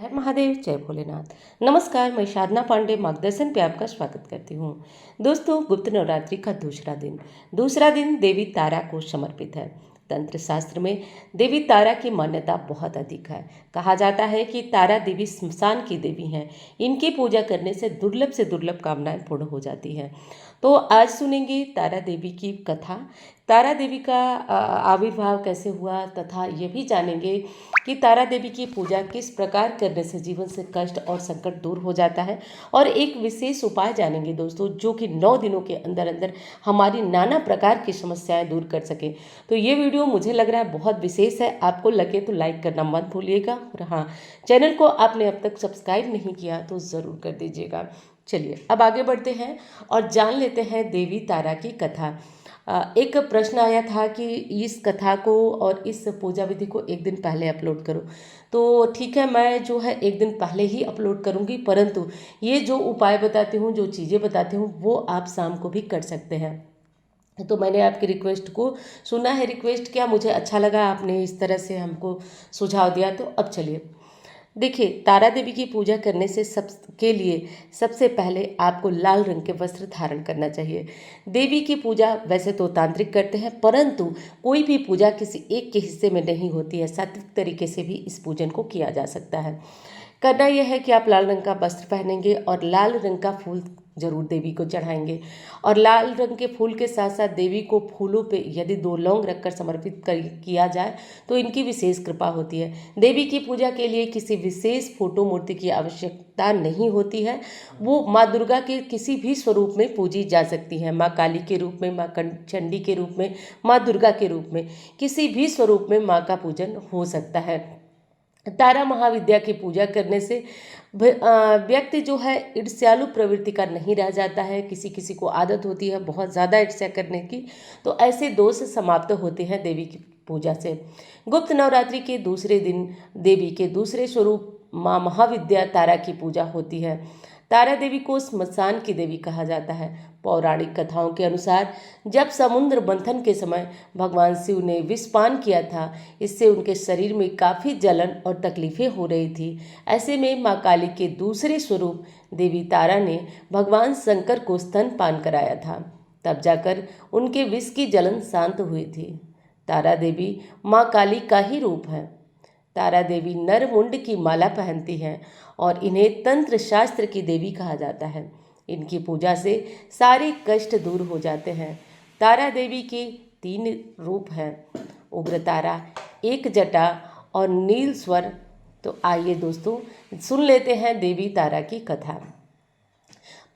हर महादेव, जय भोलेनाथ। नमस्कार, मैं साधना पांडे मार्गदर्शन पे आपका स्वागत करती हूँ। दोस्तों, गुप्त नवरात्रि का दूसरा दिन देवी तारा को समर्पित है। तंत्र शास्त्र में देवी तारा की मान्यता बहुत अधिक है। कहा जाता है कि तारा देवी स्मशान की देवी हैं। इनकी पूजा करने से दुर्लभ कामनाएं पूर्ण हो जाती हैं। तो आज सुनेंगे तारा देवी की कथा। तारा देवी का आविर्भाव कैसे हुआ तथा ये भी जानेंगे कि तारा देवी की पूजा किस प्रकार करने से जीवन से कष्ट और संकट दूर हो जाता है। और एक विशेष उपाय जानेंगे दोस्तों, जो कि 9 दिनों के अंदर अंदर हमारी नाना प्रकार की समस्याएं दूर कर सके। तो ये वीडियो मुझे लग रहा है बहुत विशेष है। आपको लगे तो लाइक करना मत भूलिएगा। और हाँ, चैनल को आपने अब तक सब्सक्राइब नहीं किया तो ज़रूर कर दीजिएगा। चलिए अब आगे बढ़ते हैं और जान लेते हैं देवी तारा की कथा। एक प्रश्न आया था कि इस कथा को और इस पूजा विधि को एक दिन पहले अपलोड करो। तो ठीक है, मैं जो है एक दिन पहले ही अपलोड करूँगी, परंतु ये जो उपाय बताती हूँ, जो चीज़ें बताती हूँ, वो आप शाम को भी कर सकते हैं। तो मैंने आपकी रिक्वेस्ट को सुना है। रिक्वेस्ट क्या, मुझे अच्छा लगा आपने इस तरह से हमको सुझाव दिया। तो अब चलिए देखिए, तारा देवी की पूजा करने से सबके लिए सबसे पहले आपको लाल रंग के वस्त्र धारण करना चाहिए। देवी की पूजा वैसे तो तांत्रिक करते हैं, परंतु कोई भी पूजा किसी एक के हिस्से में नहीं होती है। सात्विक तरीके से भी इस पूजन को किया जा सकता है। करना यह है कि आप लाल रंग का वस्त्र पहनेंगे और लाल रंग का फूल जरूर देवी को चढ़ाएंगे। और लाल रंग के फूल के साथ साथ देवी को फूलों पे यदि 2 लौंग रखकर समर्पित किया जाए तो इनकी विशेष कृपा होती है। देवी की पूजा के लिए किसी विशेष फोटो मूर्ति की आवश्यकता नहीं होती है। वो माँ दुर्गा के किसी भी स्वरूप में पूजी जा सकती है। माँ काली के रूप में, माँ चंडी के रूप में, माँ दुर्गा के रूप में, किसी भी स्वरूप में माँ का पूजन हो सकता है। तारा महाविद्या की पूजा करने से व्यक्ति जो है ईर्ष्यालु प्रवृत्ति का नहीं रह जाता है। किसी किसी को आदत होती है बहुत ज़्यादा ईर्ष्या करने की, तो ऐसे दोष समाप्त होते हैं देवी की पूजा से। गुप्त नवरात्रि के दूसरे दिन देवी के दूसरे स्वरूप माँ महाविद्या तारा की पूजा होती है। तारा देवी को स्मशान की देवी कहा जाता है। पौराणिक कथाओं के अनुसार जब समुद्र मंथन के समय भगवान शिव ने विषपान किया था, इससे उनके शरीर में काफ़ी जलन और तकलीफें हो रही थी। ऐसे में माँ काली के दूसरे स्वरूप देवी तारा ने भगवान शंकर को स्तनपान कराया था। तब जाकर उनके विष की जलन शांत हुई थी। तारा देवी माँ काली का ही रूप है। तारा देवी नर मुंड की माला पहनती हैं और इन्हें तंत्र शास्त्र की देवी कहा जाता है। इनकी पूजा से सारे कष्ट दूर हो जाते हैं। तारा देवी के 3 रूप हैं, उग्र तारा, एक जटा और नील स्वर। तो आइए दोस्तों सुन लेते हैं देवी तारा की कथा।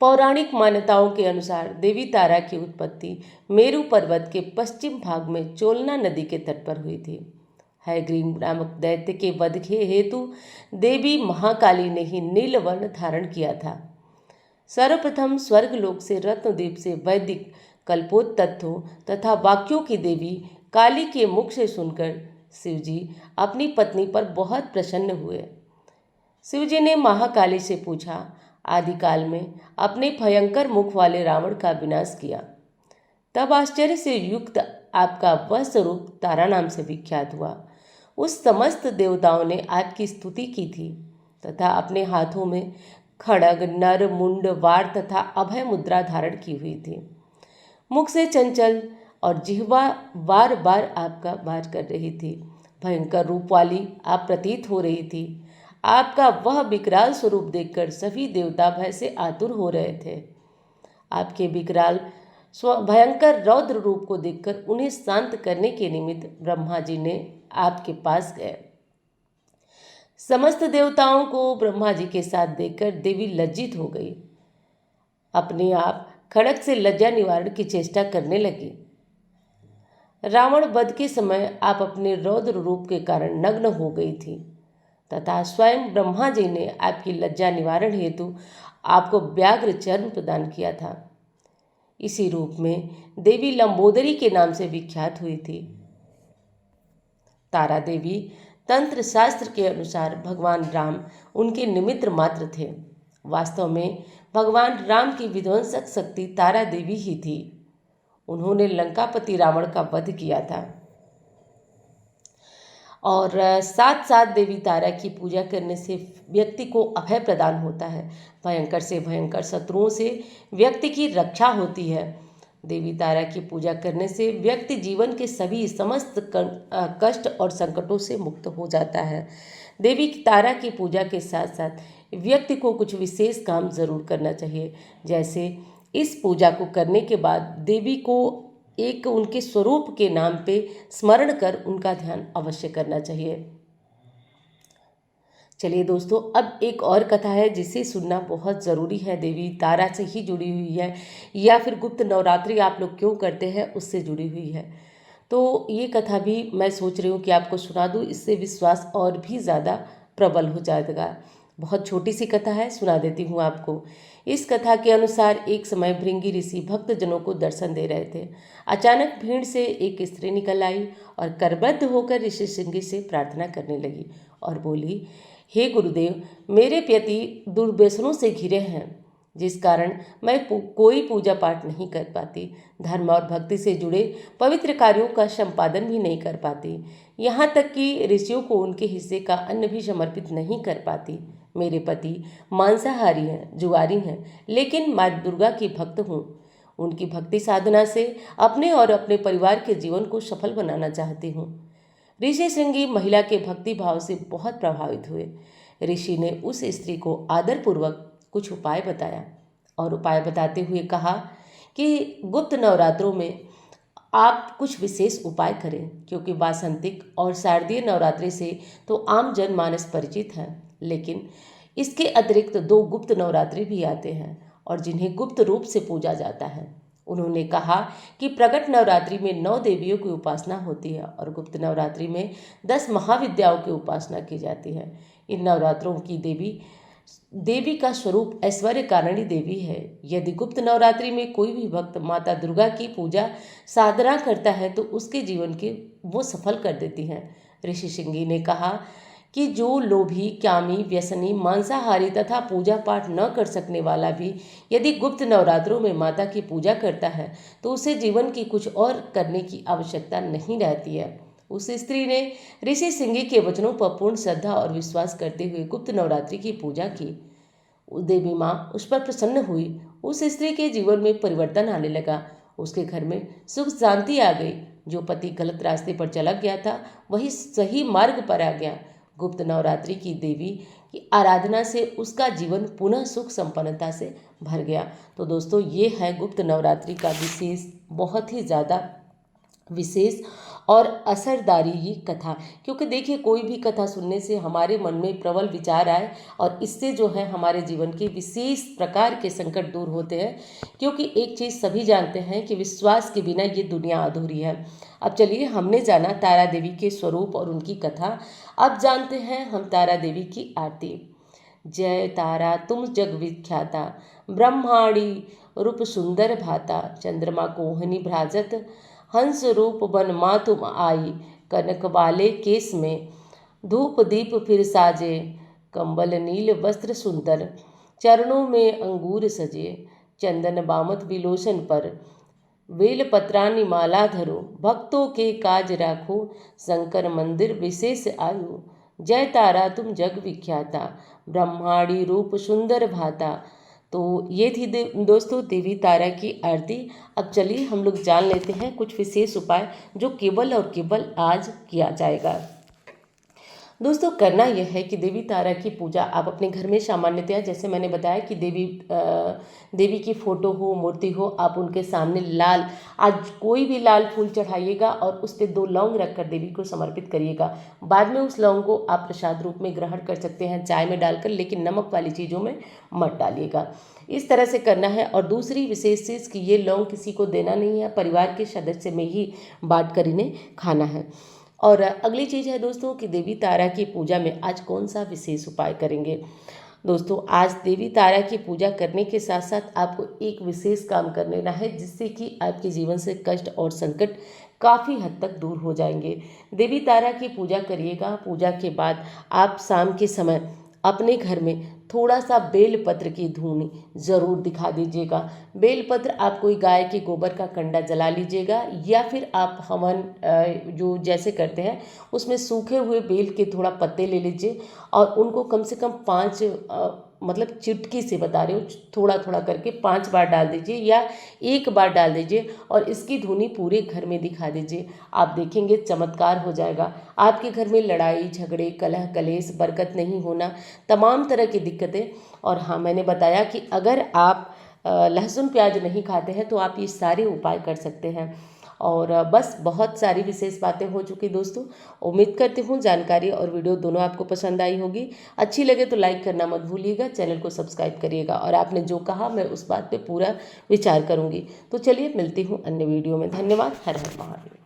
पौराणिक मान्यताओं के अनुसार देवी तारा की उत्पत्ति मेरु पर्वत के पश्चिम भाग में चोलना नदी के तट पर हुई थी। हयग्रीव नामक दैत्य के वध के हेतु देवी महाकाली ने ही नील वर्ण धारण किया था। सर्वप्रथम स्वर्गलोक से रत्नद्वीप से वैदिक कल्पोत तत्वों तथा वाक्यों की देवी काली के मुख से सुनकर शिवजी अपनी पत्नी पर बहुत प्रसन्न हुए। शिवजी ने महाकाली से पूछा, आदिकाल में अपने भयंकर मुख वाले रावण का विनाश किया। तब आश्चर्य से युक्त आपका वह स्वरूप तारा नाम से विख्यात हुआ। उस समस्त देवताओं ने आपकी स्तुति की थी तथा अपने हाथों में खड्ग, नर, मुंड, वार तथा अभय मुद्रा धारण की हुई थी। मुख से चंचल और जिह्वा बार बार आपका वार कर रही थी। भयंकर रूप वाली आप प्रतीत हो रही थी। आपका वह विकराल स्वरूप देखकर सभी देवता भय से आतुर हो रहे थे। आपके विकराल भयंकर रौद्र रूप को देखकर उन्हें शांत करने के निमित्त ब्रह्मा जी ने आपके पास गए। समस्त देवताओं को ब्रह्मा जी के साथ देखकर देवी लज्जित हो गई। अपने आप खड्ग से लज्जा निवारण की चेष्टा करने लगी। रावण वध के समय आप अपने रौद्र रूप के कारण नग्न हो गई थी तथा स्वयं ब्रह्मा जी ने आपकी लज्जा निवारण हेतु आपको व्याघ्र चर्म प्रदान किया था। इसी रूप में देवी लंबोदरी के नाम से विख्यात हुई थी। तारा देवी तंत्र शास्त्र के अनुसार भगवान राम उनके निमित्त मात्र थे। वास्तव में भगवान राम की विध्वंसक शक्ति तारा देवी ही थी। उन्होंने लंकापति रावण का वध किया था। और साथ साथ देवी तारा की पूजा करने से व्यक्ति को अभय प्रदान होता है। भयंकर से भयंकर शत्रुओं से व्यक्ति की रक्षा होती है। देवी तारा की पूजा करने से व्यक्ति जीवन के सभी समस्त कष्ट और संकटों से मुक्त हो जाता है। देवी तारा की पूजा के साथ साथ व्यक्ति को कुछ विशेष काम जरूर करना चाहिए। जैसे इस पूजा को करने के बाद देवी को एक उनके स्वरूप के नाम पे स्मरण कर उनका ध्यान अवश्य करना चाहिए। चलिए दोस्तों, अब एक और कथा है जिसे सुनना बहुत ज़रूरी है। देवी तारा से ही जुड़ी हुई है, या फिर गुप्त नवरात्रि आप लोग क्यों करते हैं उससे जुड़ी हुई है। तो ये कथा भी मैं सोच रही हूँ कि आपको सुना दूँ, इससे विश्वास और भी ज़्यादा प्रबल हो जाएगा। बहुत छोटी सी कथा है, सुना देती हूँ आपको। इस कथा के अनुसार एक समय भृंगी ऋषि भक्तजनों को दर्शन दे रहे थे। अचानक भीड़ से एक स्त्री निकल आई और करबद्ध होकर ऋषि सिंह से प्रार्थना करने लगी और बोली, हे गुरुदेव, मेरे पति दुर्व्यसनों से घिरे हैं, जिस कारण मैं कोई पूजा पाठ नहीं कर पाती, धर्म और भक्ति से जुड़े पवित्र कार्यों का संपादन भी नहीं कर पाती, यहाँ तक कि ऋषियों को उनके हिस्से का अन्न भी समर्पित नहीं कर पाती। मेरे पति मांसाहारी हैं, जुआरी हैं, लेकिन माँ दुर्गा की भक्त हूँ। उनकी भक्ति साधना से अपने और अपने परिवार के जीवन को सफल बनाना चाहती हूँ। ऋषि श्रृंगी महिला के भक्ति भाव से बहुत प्रभावित हुए। ऋषि ने उस स्त्री को आदरपूर्वक कुछ उपाय बताया और उपाय बताते हुए कहा कि गुप्त नवरात्रों में आप कुछ विशेष उपाय करें, क्योंकि वासंतिक और शारदीय नवरात्रि से तो आम जनमानस परिचित है, लेकिन इसके अतिरिक्त 2 गुप्त नवरात्रि भी आते हैं और जिन्हें गुप्त रूप से पूजा जाता है। उन्होंने कहा कि प्रकट नवरात्रि में 9 देवियों की उपासना होती है और गुप्त नवरात्रि में 10 महाविद्याओं की उपासना की जाती है। इन नवरात्रों की देवी का स्वरूप ऐश्वर्य कारिणी देवी है। यदि गुप्त नवरात्रि में कोई भी भक्त माता दुर्गा की पूजा साधना करता है तो उसके जीवन के वो सफल कर देती हैं। ऋषि श्रृंगी ने कहा कि जो लोभी, कामी, व्यसनी, मांसाहारी तथा पूजा पाठ न कर सकने वाला भी यदि गुप्त नवरात्रों में माता की पूजा करता है तो उसे जीवन की कुछ और करने की आवश्यकता नहीं रहती है। उस स्त्री ने ऋषि सिंह के वचनों पर पूर्ण श्रद्धा और विश्वास करते हुए गुप्त नवरात्रि की पूजा की। देवी माँ उस पर प्रसन्न हुई। उस स्त्री के जीवन में परिवर्तन आने लगा। उसके घर में सुख शांति आ गई। जो पति गलत रास्ते पर चला गया था वही सही मार्ग पर आ गया। गुप्त नवरात्रि की देवी की आराधना से उसका जीवन पुनः सुख संपन्नता से भर गया। तो दोस्तों, ये है गुप्त नवरात्रि का विशेष, बहुत ही ज़्यादा विशेष और असरदारी ये कथा। क्योंकि देखिए, कोई भी कथा सुनने से हमारे मन में प्रबल विचार आए और इससे जो है हमारे जीवन के विशेष प्रकार के संकट दूर होते हैं। क्योंकि एक चीज़ सभी जानते हैं कि विश्वास के बिना ये दुनिया अधूरी है। अब चलिए, हमने जाना तारा देवी के स्वरूप और उनकी कथा। अब जानते हैं हम तारा देवी की आरती। जय तारा तुम जग विख्याता, ब्रह्माणी रूप सुंदर भाता, चंद्रमा कोहनी भ्राजत, हंस रूप बन माँ तुम आई, कनक वाले केस में धूप दीप फिर साजे, कंबल नील वस्त्र सुंदर, चरणों में अंगूर सजे, चंदन बामत विलोचन पर, बेल पत्रानी माला धरो, भक्तों के काज राखो, शंकर मंदिर विशेष आयु, जय तारा तुम जग विख्याता, ब्रह्मांडी रूप सुंदर भाता। तो ये थी दोस्तों देवी तारा की आरती। अब चलिए हम लोग जान लेते हैं कुछ विशेष उपाय जो केवल और केवल आज किया जाएगा। दोस्तों, करना यह है कि देवी तारा की पूजा आप अपने घर में सामान्यतया, जैसे मैंने बताया कि देवी की फोटो हो, मूर्ति हो, आप उनके सामने लाल, आज कोई भी लाल फूल चढ़ाइएगा और उस पर 2 लौंग रखकर देवी को समर्पित करिएगा। बाद में उस लौंग को आप प्रसाद रूप में ग्रहण कर सकते हैं चाय में डालकर, लेकिन नमक वाली चीज़ों में मत डालिएगा। इस तरह से करना है। और दूसरी विशेष चीज़ कि ये लौंग किसी को देना नहीं है, परिवार के सदस्य में ही बांट कर इन्हें खाना है। और अगली चीज़ है दोस्तों कि देवी तारा की पूजा में आज कौन सा विशेष उपाय करेंगे। दोस्तों, आज देवी तारा की पूजा करने के साथ साथ आपको एक विशेष काम कर लेना है, जिससे कि आपके जीवन से कष्ट और संकट काफ़ी हद तक दूर हो जाएंगे। देवी तारा की पूजा करिएगा। पूजा के बाद आप शाम के समय अपने घर में थोड़ा सा बेलपत्र की धूनी ज़रूर दिखा दीजिएगा। बेलपत्र आप कोई गाय के गोबर का कंडा जला लीजिएगा, या फिर आप हवन जो जैसे करते हैं उसमें सूखे हुए बेल के थोड़ा पत्ते ले लीजिए और उनको कम से कम 5 मतलब चुटकी से बता रही हूँ, थोड़ा थोड़ा करके 5 बार डाल दीजिए या 1 बार डाल दीजिए और इसकी धुनी पूरे घर में दिखा दीजिए। आप देखेंगे चमत्कार हो जाएगा। आपके घर में लड़ाई झगड़े कलह कलेश बरकत नहीं होना, तमाम तरह की दिक्कतें। और हाँ, मैंने बताया कि अगर आप लहसुन प्याज नहीं खाते हैं तो आप ये सारे उपाय कर सकते हैं। और बस बहुत सारी विशेष बातें हो चुकी दोस्तों। उम्मीद करती हूँ जानकारी और वीडियो दोनों आपको पसंद आई होगी। अच्छी लगे तो लाइक करना मत भूलिएगा, चैनल को सब्सक्राइब करिएगा और आपने जो कहा मैं उस बात पे पूरा विचार करूँगी। तो चलिए मिलती हूँ अन्य वीडियो में। धन्यवाद। हर हर महादेव।